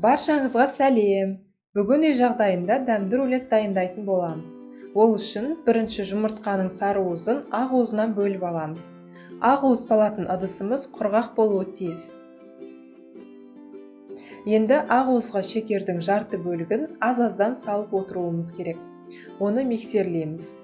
Баршаңызға сәлем. Бүгін үй жағдайында дәмді рулет дайындайтын боламыз. Ол үшін бірінші жұмыртқаның сары уызын ақ уызынан бөліп аламыз. Ақ уыз салатын ыдысымыз құрғақ болуы тиіс. Енді ақ уызға шекердің жарты бөлігін аз-аздан салып отыруымыз керек. Оны миксерлейміз.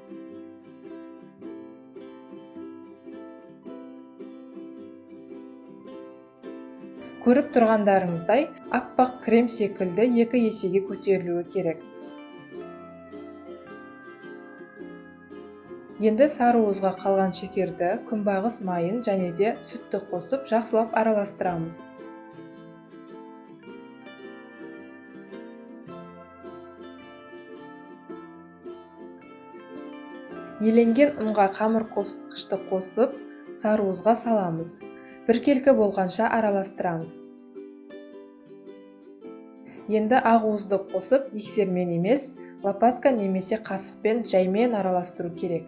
Көріп тұрғандарыңыздай, аппақ крем секілді 2 есеге көтерілуі керек. Енді сары уызға қалған шекерді, күнбағыс майын және де сүтті қосып, жақсылап араластырамыз. Еленген ұнға қамыр қосқышты қосып, сары уызға саламыз. Біркелкі болғанша араластырамыз. Енді ақ уызды қосып, миксермен емес, лопатка немесе қасықпен жаймен араластыру керек.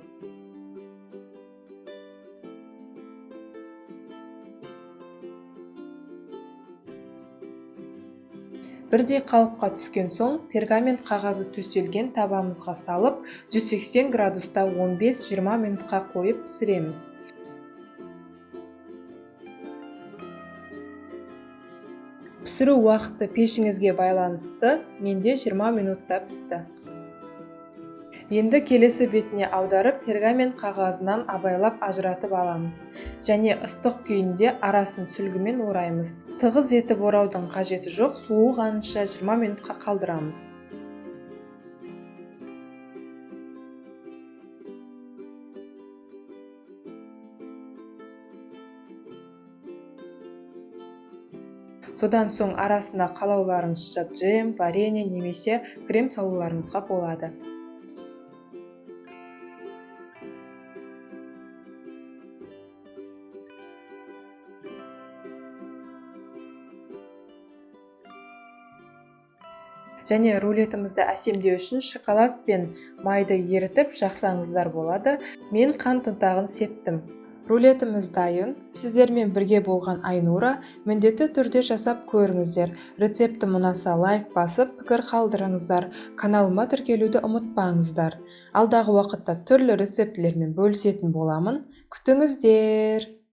Бірдей қалыпқа түскен соң, пергамент қағазы төселген табамызға салып, 180 градуста 15-20 минутқа қойып пісіреміз. Пісіру уақыты пешіңізге байланысты, менде 20 минутта пісті. Енді келесі бетіне аударып, пергамент қағазынан абайлап ажыратып аламыз. Және ыстық күйінде арасын сүлгімен ораймыз. Тығыз етіп ораудың қажеті жоқ, суығанша 20 минутқа қалдырамыз. Содан соң арасына қалауларыңызша джем, варенье немесе крем салуларыңызға болады. Және рулетімізді әсемдеу үшін шоколад пен майды ерітіп жақсаңыздар болады. Мен қант ұнтағын септім. Рулетіміз дайын. Сіздермен бірге болған Айнура. Міндетті түрде жасап көріңіздер. Рецепті ұнаса лайк басып, пікір қалдырыңыздар. Каналыма тіркелуді ұмытпаңыздар. Алдағы уақытта түрлі рецептілермен бөлісетін боламын. Күтіңіздер!